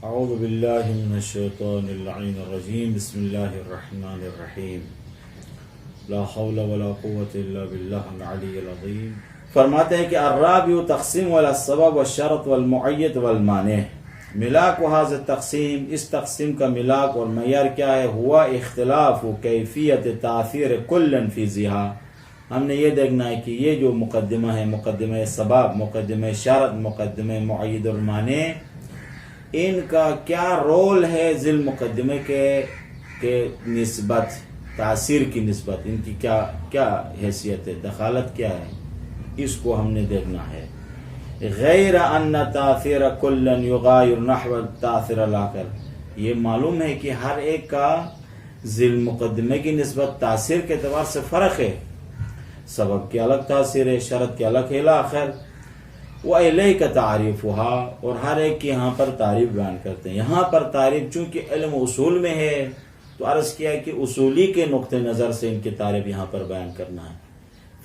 اعوذ باللہ من الشیطان اللعین الرجیم بسم اللہ الرحمن الرحیم لا حول ولا قوة الا باللہ العلی العظیم. فرماتے ہیں کہ الرابع تقسیم والسبب والشرط والمعید والمانع. ملاک و حاضر تقسیم، اس تقسیم کا ملاک اور معیار کیا ہے؟ ہوا اختلاف و کیفیت تاثیر کل فی ذیہا. ہم نے یہ دیکھنا ہے کہ یہ جو مقدمہ ہے، مقدمہ سبب، مقدمہ شرط، مقدمہ معید اور مانع، ان کا کیا رول ہے ذیل مقدمے کے نسبت، تاثیر کی نسبت، ان کی کیا حیثیت ہے، دخالت کیا ہے، اس کو ہم نے دیکھنا ہے. غیر ان تاثیر کل یغایر نحو تاثیر الاخر. یہ معلوم ہے کہ ہر ایک کا ذیل مقدمے کی نسبت تاثیر کے اعتبار سے فرق ہے. سبب کی الگ تاثیر ہے، شرط کی الگ ہے، آخر وَإِلَيْكَ تَعْرِفُهَا. اور ہر ایک کی یہاں پر تعریف بیان کرتے ہیں. یہاں پر تعریف چونکہ علم اصول میں ہے تو عرض کیا ہے کہ اصولی کے نقطہ نظر سے ان کی تعریف یہاں پر بیان کرنا ہے.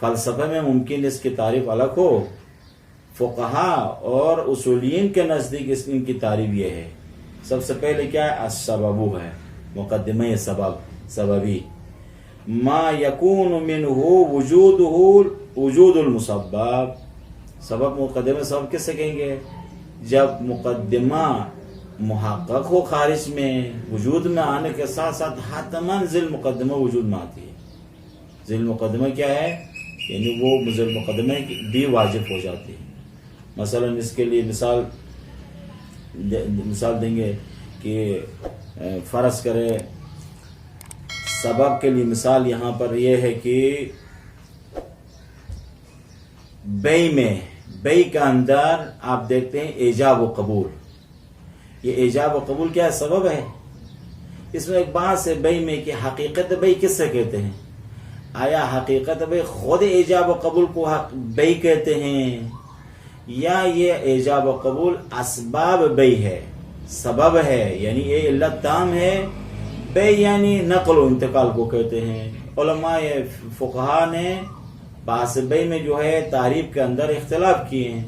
فلسفہ میں ممکن اس کی تعریف الگ ہو، فقہا اور اصولین کے نزدیک ان کی تعریف یہ ہے. سب سے پہلے کیا ہے؟ السبب ہے، مقدمہ سببی. ما یکون منہ وجود المسبب. سبب مقدمہ سبب کس سے کہیں گے؟ جب مقدمہ محقق ہو خارج میں، وجود میں آنے کے ساتھ ساتھ حتماً ذیل مقدمہ وجود میں آتی ہے. ذیل مقدمہ کیا ہے؟ یعنی وہ ذیل مقدمہ بھی واجب ہو جاتی ہے. مثلا اس کے لیے مثال دیں گے کہ فرض کرے سبب کے لیے مثال یہاں پر یہ ہے کہ بے کا اندر آپ دیکھتے ہیں ایجاب و قبول. یہ ایجاب و قبول کیا ہے؟ سبب ہے. اس میں ایک بات ہے بے میں کہ حقیقت بے کس سے کہتے ہیں؟ آیا حقیقت بے خود ایجاب و قبول کو بے کہتے ہیں، یا یہ ایجاب و قبول اسباب بے ہے، سبب ہے، یعنی یہ علت تام ہے. بے یعنی نقل و انتقال کو کہتے ہیں. علماء فقہا نے باس بے میں جو ہے تعریف کے اندر اختلاف کیے ہیں.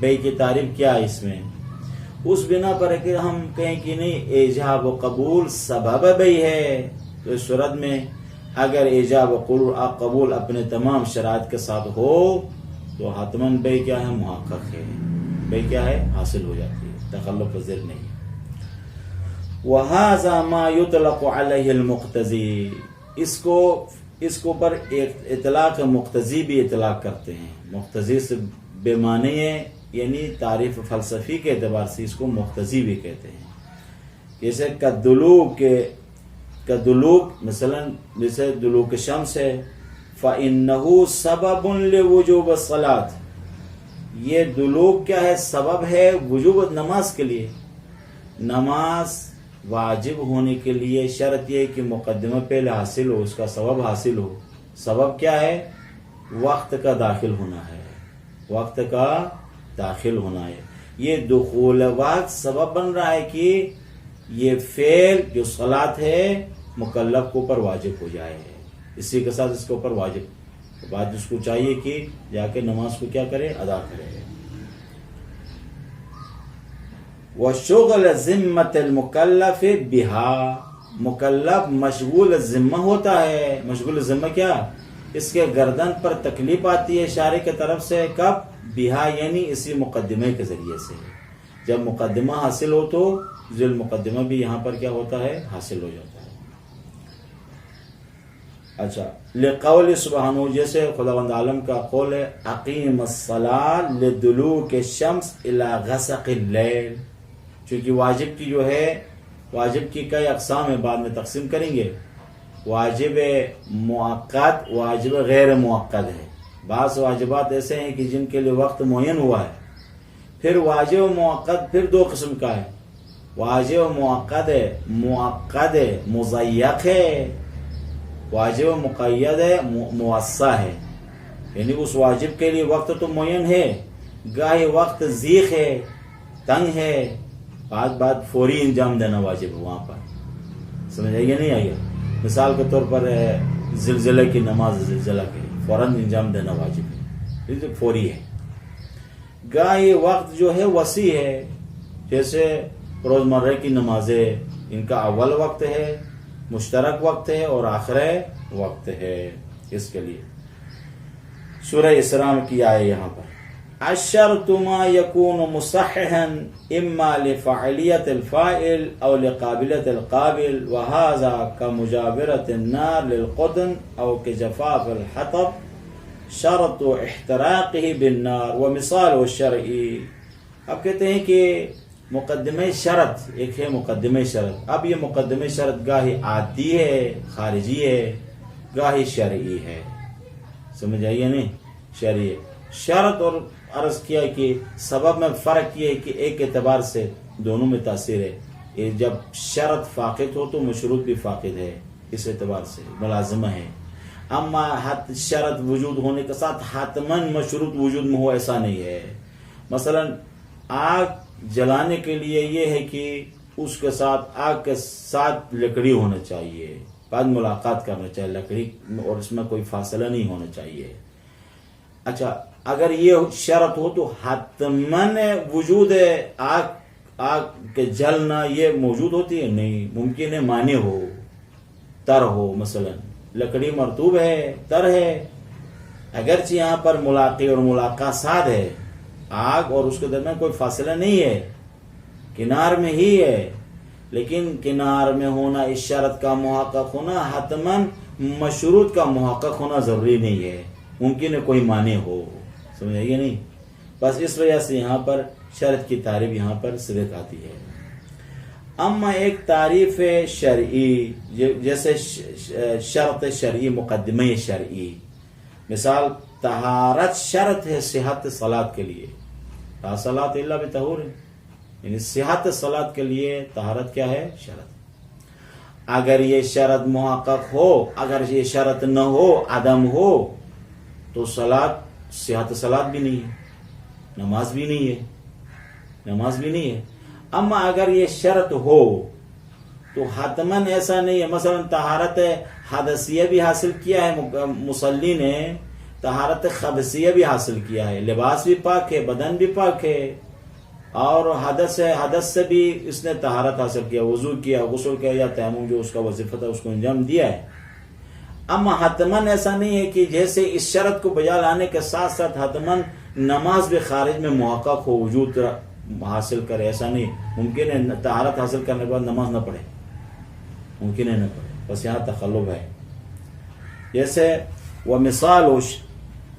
بے کی تعریف کیا ہے اس میں؟ اس بنا پر کہ ہم کہیں کہ نہیں ایجاب و قبول سبب بے ہے، تو اس صورت میں اگر ایجاب و قبول اپنے تمام شرائط کے ساتھ ہو تو حتماً بے کیا ہے؟ محقق ہے. بے کیا ہے؟ حاصل ہو جاتی ہے، تخلف پذیر نہیں. وَهَذَا مَا يُطْلَقُ عَلَيْهِ الْمُقْتَضِي. اس کو پر اطلاق مقتضی بھی اطلاق کرتے ہیں. مقتضی سے بے معنی ہے، یعنی تعریف فلسفی کے اعتبار سے اس کو مقتضی بھی کہتے ہیں. جیسے کدلوک مثلا جیسے دلوک شمس ہے، فَإِنَّهُ سَبَبٌ لِوُجُوبِ الصَّلَاةِ. یہ دلوک کیا ہے؟ سبب ہے وجوب نماز کے لیے. نماز واجب ہونے کے لیے شرط یہ کہ مقدمہ پہلے حاصل ہو، اس کا سبب حاصل ہو. سبب کیا ہے؟ وقت کا داخل ہونا ہے، وقت کا داخل ہونا ہے. یہ دخول وقت سبب بن رہا ہے کہ یہ فعل جو صلاۃ ہے مکلف کو پر واجب ہو جائے. اسی کے ساتھ اس کے اوپر واجب بعد اس کو چاہیے کہ جا کے نماز کو کیا کرے؟ ادا کرے. وشغل ذمت المکلف بہا. مکلف مشغول ذمہ ہوتا ہے. مشغول ذمہ کیا؟ اس کے گردن پر تکلیف آتی ہے شارع کی طرف سے. کب؟ بہا یعنی اسی مقدمے کے ذریعے سے. جب مقدمہ حاصل ہو تو ذیل مقدمہ بھی یہاں پر کیا ہوتا ہے؟ حاصل ہو جاتا ہے. اچھا، لقول سبحانہ، جیسے خداوند عالم کا قول ہے اقیم الصلاۃ لدلوک الشمس الی غسق اللیل. چونکہ واجب کی جو ہے، واجب کی کئی اقسام ہیں، بعد میں تقسیم کریں گے. واجب مؤقت، واجب غیر مؤقت ہے. بعض واجبات ایسے ہیں کہ جن کے لیے وقت معین ہوا ہے. پھر واجب موقت پھر دو قسم کا ہے. واجب موقت مضیق ہے، واجب مقید ہے موسع ہے. یعنی اس واجب کے لیے وقت تو معین ہے، گاہی وقت ضیق ہے، تنگ ہے، بات فوری انجام دینا واجب ہے. وہاں پر سمجھ آئیے نہیں آئیے؟ مثال کے طور پر زلزلہ کی نماز، زلزلہ کے فوراً انجام دینا واجب ہے، فوری ہے. گاہی وقت جو ہے وسیع ہے، جیسے روزمرہ کی نمازیں ان کا اول وقت ہے، مشترک وقت ہے اور آخر وقت ہے. اس کے لیے سورہ اسراء کی آئے یہاں پر الشرط ما يكون مصححا اما لفعلیت الفاعل او لقابلیت القابل وهذا كمجابرة النار للقطن او كجفاف الحطب شرط احتراقه بالنار ومثال الشرعی. اب کہتے ہیں کہ مقدمہ شرط ایک ہے مقدمہ شرط. اب یہ مقدمہ شرط گاہی عادی ہے، خارجی ہے، گاہی شرعی ہے. سمجھ آئیے نہیں؟ شرعی شرط اور عرض کیا کہ سبب میں فرق یہ ہے کہ ایک اعتبار سے دونوں میں تاثیر ہے. جب شرط فاقد ہو تو مشروط بھی فاقد ہے، اس اعتبار سے ملازمہ ہے. اما شرط وجود ہونے کے ساتھ حتماً مشروط وجود میں ہو ایسا نہیں ہے. مثلا آگ جلانے کے لیے یہ ہے کہ اس کے ساتھ آگ کے ساتھ لکڑی ہونا چاہیے، بعد ملاقات کرنا چاہیے لکڑی، اور اس میں کوئی فاصلہ نہیں ہونا چاہیے. اچھا اگر یہ شرط ہو تو حتماً وجود آگ کے جلنا یہ موجود ہوتی ہے؟ نہیں، ممکن ہے مانع ہو، تر ہو. مثلا لکڑی مرطوب ہے، تر ہے، اگرچہ یہاں پر ملاقی اور ملاقات ساتھ ہے، آگ اور اس کے درمیان کوئی فاصلہ نہیں ہے، کنار میں ہی ہے، لیکن کنار میں ہونا اس شرط کا محقق ہونا حتماً مشروط کا محقق ہونا ضروری نہیں ہے، ممکن ہے کوئی معنی ہو. سمجھائیے نہیں؟ بس اس وجہ سے یہاں پر شرط کی تعریف یہاں پر صدق آتی ہے. اما ایک تعریف شرعی جیسے شرط شرعی، مقدمہ شرعی، مثال طہارت شرط ہے صحت صلاۃ کے لیے، لا صلاۃ الا بطہور، یعنی صحت صلاۃ کے لیے طہارت کیا ہے؟ شرط. اگر یہ شرط محقق ہو، اگر یہ شرط نہ ہو، عدم ہو، تو صحت صلاۃ بھی نہیں ہے، نماز بھی نہیں ہے، نماز بھی نہیں ہے. اما اگر یہ شرط ہو تو حتماً ایسا نہیں ہے. مثلا طہارت حدثیہ بھی حاصل کیا ہے مصلی نے، طہارت خبثیہ بھی حاصل کیا ہے، لباس بھی پاک ہے، بدن بھی پاک ہے، اور حدث سے بھی اس نے طہارت حاصل کیا، وضو کیا، غسل کیا یا تیمم جو اس کا وظیفہ تھا اس کو انجام دیا ہے. اما حتماً ایسا نہیں ہے کہ جیسے اس شرط کو بجا لانے کے ساتھ ساتھ حتماً نماز بھی خارج میں محقق ہو، وجود حاصل کرے، ایسا نہیں. ممکن ہے طہارت حاصل کرنے کے بعد نماز نہ پڑھے، ممکن ہے نہ پڑھے، بس یہاں تخلف ہے. جیسے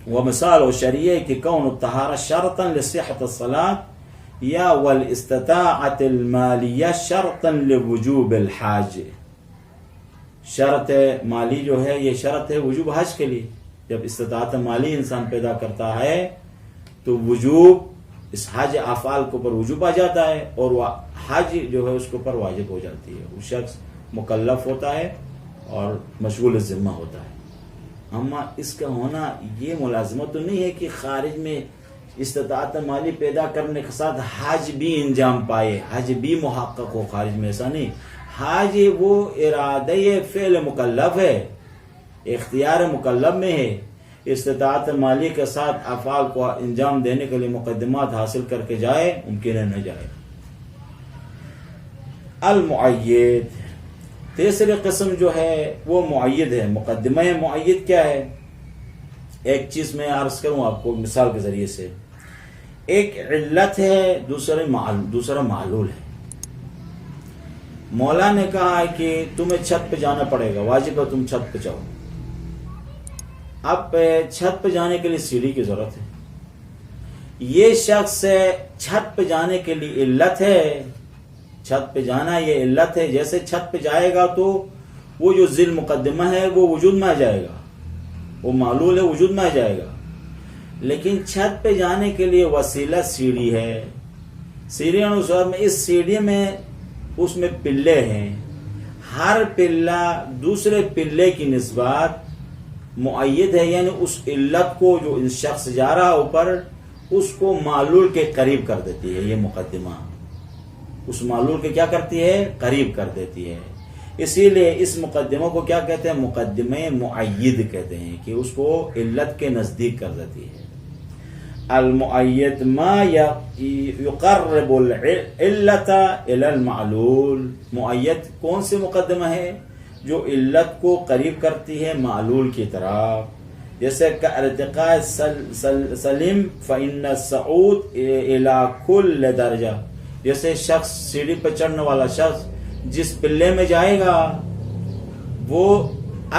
ومثال شرعیہ کی کون الطہارہ شرطا لصحت الصلاۃ یا والاستطاعت المالیہ شرطا لوجوب الحاج. شرط مالی جو ہے یہ شرط ہے وجوب حج کے لیے. جب استطاعت مالی انسان پیدا کرتا ہے تو وجوب اس حج افعال کے اوپر وجوب آ جاتا ہے، اور وہ حج جو ہے اس کے اوپر واجب ہو جاتی ہے. وہ شخص مکلف ہوتا ہے اور مشغول ذمہ ہوتا ہے. اما اس کا ہونا یہ ملازمت تو نہیں ہے کہ خارج میں استطاعت مالی پیدا کرنے کے ساتھ حج بھی انجام پائے، حج بھی محقق ہو خارج میں، ایسا نہیں. حج وہ ارادہ فعل مکلف ہے، اختیار مکلف میں ہے. استطاعت مالی کے ساتھ افعال کو انجام دینے کے لیے مقدمات حاصل کر کے جائے، ممکن ہے نہ جائے. المعید، تیسری قسم جو ہے وہ معید ہے. مقدمہ معید کیا ہے؟ ایک چیز میں عرض کروں آپ کو مثال کے ذریعے سے. ایک علت ہے، دوسرا معلول ہے. مولا نے کہا ہے کہ تمہیں چھت پہ جانا پڑے گا، واجب ہے تم چھت پہ جاؤ. اب چھت پہ جانے کے لیے سیڑھی کی ضرورت ہے. یہ شخص چھت پہ جانے کے لیے علت ہے، چھت پہ جانا یہ علت ہے. جیسے چھت پہ جائے گا تو وہ جو ذیل مقدمہ ہے وہ وجود میں آ جائے گا، وہ معلول ہے، وجود میں آ جائے گا. لیکن چھت پہ جانے کے لیے وسیلہ سیڑھی ہے. سیڑھی میں اس سیڑھی میں اس میں پلے ہیں، ہر پلہ دوسرے پلے کی نسبت معید ہے، یعنی اس علت کو جو شخص جا رہا اوپر اس کو معلول کے قریب کر دیتی ہے. یہ مقدمہ اس معلول کے کیا کرتی ہے؟ قریب کر دیتی ہے. اسی لیے اس مقدمہ کو کیا کہتے ہیں؟ مقدمہ معید کہتے ہیں، کہ اس کو علت کے نزدیک کر دیتی ہے. المؤید ما یقرب العلت الی المعلول، مؤید کون سے مقدمہ ہے؟ جو علت کو قریب کرتی ہے معلول کی طرف، جیسے کہ ارتقاء سلم فإن الصعود الی کل درجہ، جیسے شخص سیڑھی پہ چڑھنے والا شخص جس پلے میں جائے گا وہ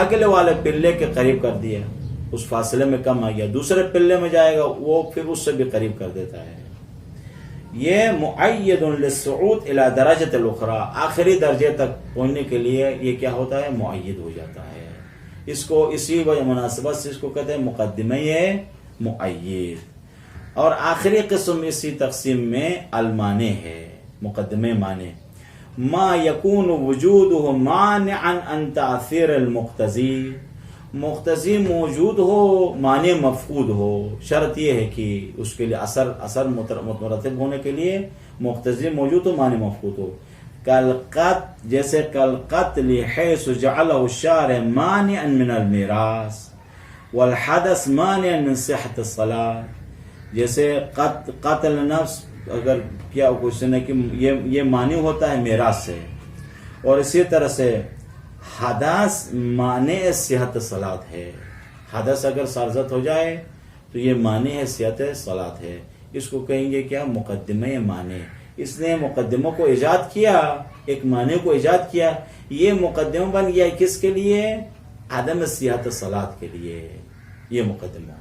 اگلے والے پلے کے قریب کر دیا، اس فاصلے میں کم آ گیا، دوسرے پلے میں جائے گا وہ پھر اس سے بھی قریب کر دیتا ہے۔ یہ مؤید للصعود الی درجۃ الاخری، آخری درجے تک پہنچنے کے لیے یہ کیا ہوتا ہے؟ مؤید ہو جاتا ہے۔ اس کو اسی وجہ مناسبت سے اس کو کہتے ہیں مقدمہ مؤید۔ اور آخری قسم اسی تقسیم میں المانع ہے، مقدمہ مانع، ما یکون وجودہ مانعا عن تأثیر المقتضی، مقتضی موجود ہو مانع مفقود ہو، شرط یہ ہے کہ اس کے لیے اثر مترتب ہونے کے لیے مقتضی موجود ہو مانع مفقود ہو، جیسے کالقتل حیث جعلہ الشارع مانعا من المیراث والحدث مانعا من صحت الصلاة، جیسے قتل نفس اگر کیا کچھ نے کہ یہ مانع ہوتا ہے میراث سے، اور اسی طرح سے حدث مانع صحت صلاۃ ہے، حدث اگر سرزد ہو جائے تو یہ مانع صحت صلاۃ ہے، اس کو کہیں گے کیا؟ مقدمہ مانع۔ اس نے مقدموں کو ایجاد کیا، ایک مانع کو ایجاد کیا، یہ مقدمہ بن گیا کس کے لیے؟ عدم صحت صلاۃ کے لیے، یہ مقدمہ۔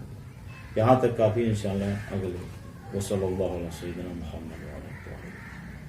یہاں تک کافی، انشاءاللہ اگلے۔ وصلی اللہ علیہ سیدنا محمد۔